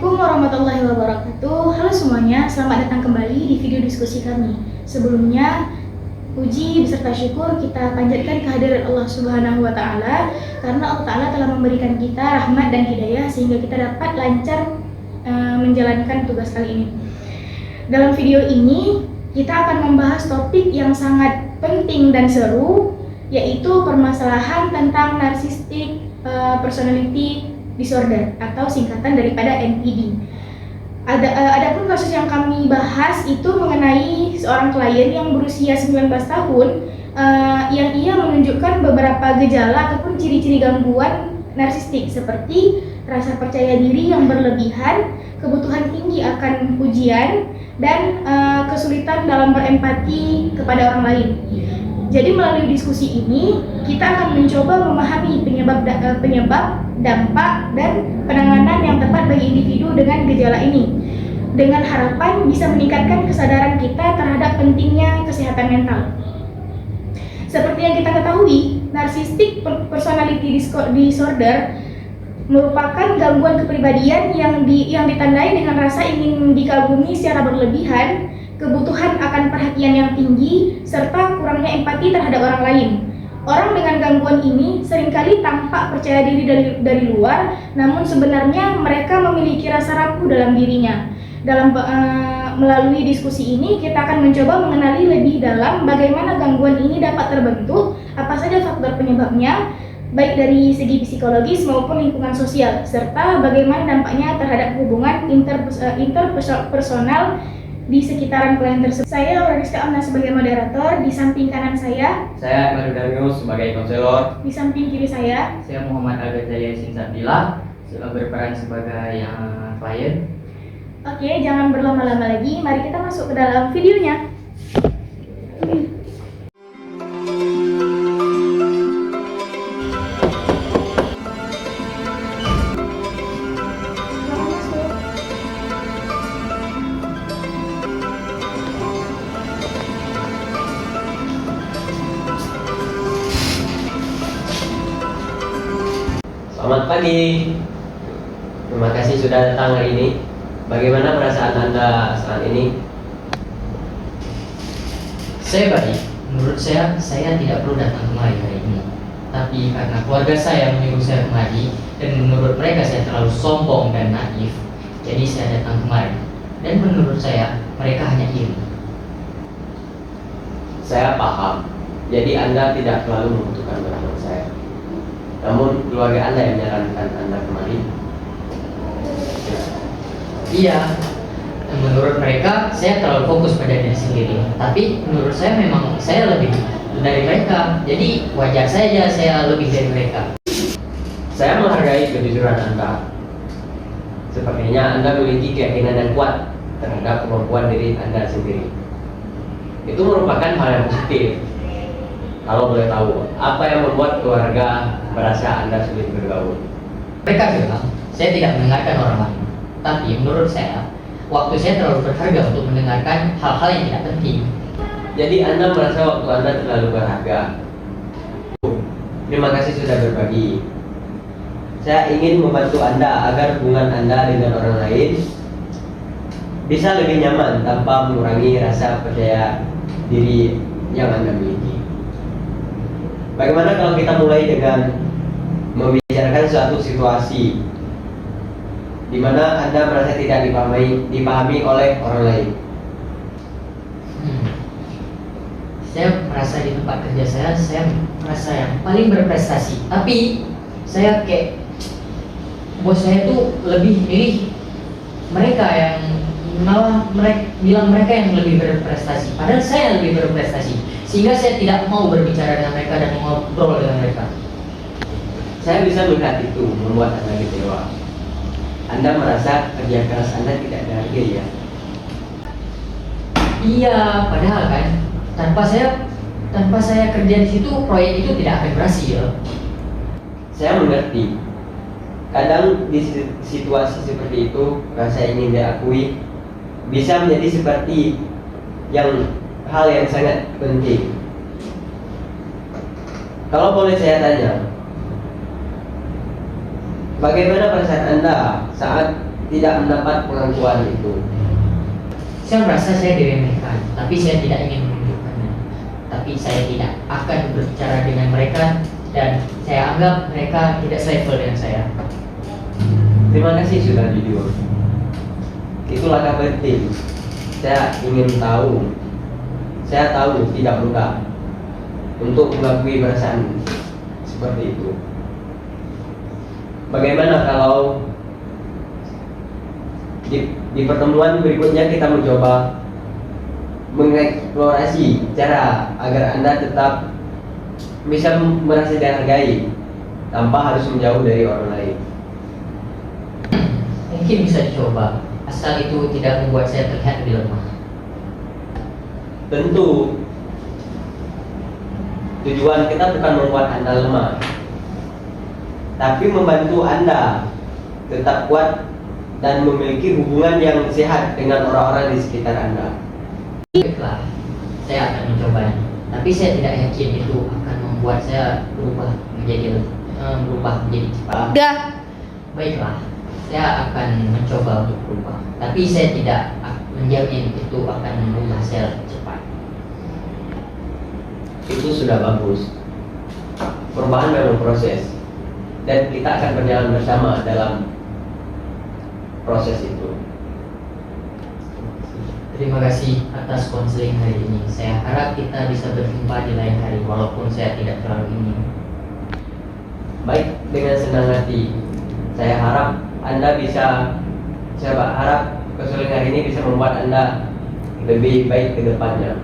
Assalamualaikum warahmatullahi wabarakatuh. Halo semuanya, selamat datang kembali di video diskusi kami. Sebelumnya, puji beserta syukur kita panjatkan kehadiran Allah Subhanahu wa Ta'ala, karena Allah Ta'ala telah memberikan kita rahmat dan hidayah sehingga kita dapat lancar menjalankan tugas kali ini. Dalam video ini, kita akan membahas topik yang sangat penting dan seru, yaitu permasalahan tentang narcissistic personality disorder atau singkatan daripada NPD. Adapun kasus yang kami bahas itu mengenai seorang klien yang berusia 19 tahun yang ia menunjukkan beberapa gejala ataupun ciri-ciri gangguan narsistik seperti rasa percaya diri yang berlebihan, kebutuhan tinggi akan pujian, dan kesulitan dalam berempati kepada orang lain. Jadi melalui diskusi ini kita akan mencoba memahami penyebab, dampak, dan penanganan yang tepat bagi individu dengan gejala ini, dengan harapan bisa meningkatkan kesadaran kita terhadap pentingnya kesehatan mental. Seperti yang kita ketahui, narcissistic personality disorder merupakan gangguan kepribadian yang ditandai dengan rasa ingin dikagumi secara berlebihan, kebutuhan akan perhatian yang tinggi, serta kurangnya empati terhadap orang lain. Orang dengan gangguan ini seringkali tampak percaya diri dari luar, namun sebenarnya mereka memiliki rasa rapuh dalam dirinya. Melalui diskusi ini, kita akan mencoba mengenali lebih dalam bagaimana gangguan ini dapat terbentuk, apa saja faktor penyebabnya, baik dari segi psikologis maupun lingkungan sosial, serta bagaimana dampaknya terhadap hubungan interpersonal di sekitaran klien tersebut. Saya Aureliska Amna sebagai moderator, di samping kanan saya Ahmad Danius sebagai konselor, di samping kiri saya Muhammad Al-Ghazali Sinsabila berperan sebagai klien. Oke, jangan berlama-lama lagi, mari kita masuk ke dalam videonya. Selamat pagi. Terima kasih sudah datang hari ini. Bagaimana perasaan Anda saat ini? Saya baik. Menurut saya tidak perlu datang kemari hari ini. Tapi karena keluarga saya menyuruh saya kemari, dan menurut mereka saya terlalu sombong dan naif, jadi saya datang kemari. Dan menurut saya, mereka hanya iri. Saya paham. Jadi Anda tidak terlalu membutuhkan bantuan saya. Namun keluarga Anda yang menyarankan Anda kemari. Iya, menurut mereka saya terlalu fokus pada diri sendiri. Tapi menurut saya memang saya lebih dari mereka. Jadi wajar saja saya lebih dari mereka. Saya menghargai kejujuran Anda. Sepertinya Anda memiliki keyakinan yang kuat terhadap kemampuan diri Anda sendiri. Itu merupakan hal yang positif. Kalau boleh tahu, apa yang membuat keluarga merasa Anda sulit bergaul? Mereka bilang saya tidak mendengarkan orang lain. Tapi menurut saya, waktu saya terlalu berharga untuk mendengarkan hal-hal yang tidak penting. Jadi Anda merasa waktu Anda terlalu berharga. Terima kasih sudah berbagi. Saya ingin membantu Anda agar hubungan Anda dengan orang lain bisa lebih nyaman tanpa mengurangi rasa percaya diri yang Anda miliki. Bagaimana kalau kita mulai dengan membicarakan suatu situasi di mana Anda merasa tidak dipahami oleh orang lain? Saya merasa di tempat kerja saya merasa yang paling berprestasi. Tapi saya kayak bos saya tuh lebih milih mereka yang malah bilang mereka yang lebih berprestasi. Padahal saya lebih berprestasi. Sehingga saya tidak mau berbicara dengan mereka dan ngobrol dengan mereka. Saya bisa melihat itu membuat Anda kecewa. Anda merasa kerja keras Anda tidak dihargai, ya? Iya, padahal kan tanpa saya kerja di situ, proyek itu tidak akan berhasil. Saya mengerti. Kadang di situasi seperti itu, rasa ingin diakui bisa menjadi seperti hal yang sangat penting. Kalau boleh saya tanya, bagaimana perasaan Anda saat tidak mendapat pengakuan itu. Saya merasa saya diremehkan, tapi saya tidak ingin menunjukkannya. Tapi saya tidak akan berbicara dengan mereka dan saya anggap mereka tidak selevel dengan saya. Terima kasih sudah jujur. Itu langkah penting. Saya ingin tahu. Saya tahu tidak mudah untuk mengakui perasaan seperti itu. Bagaimana kalau di pertemuan berikutnya kita mencoba mengeksplorasi cara agar Anda tetap bisa merasa dihargai tanpa harus menjauh dari orang lain. Mungkin bisa dicoba, asal itu tidak membuat saya terlihat lebih lemah. Tentu tujuan kita bukan membuat Anda lemah, tapi membantu Anda tetap kuat dan memiliki hubungan yang sehat dengan orang-orang di sekitar Anda. Baiklah, saya akan mencobanya. Tapi saya tidak yakin itu akan membuat saya berubah menjadi cepat. Udah. Baiklah, saya akan mencoba untuk berubah. Tapi saya tidak menjamin itu akan membuat saya cepat. Itu sudah bagus. Perubahan memang proses, dan kita akan berjalan bersama dalam proses itu. Terima kasih atas konseling hari ini. Saya harap kita bisa berjumpa di lain hari, walaupun saya tidak terlalu ingin. Baik, dengan senang hati. Saya harap konseling hari ini bisa membuat Anda lebih baik ke depannya.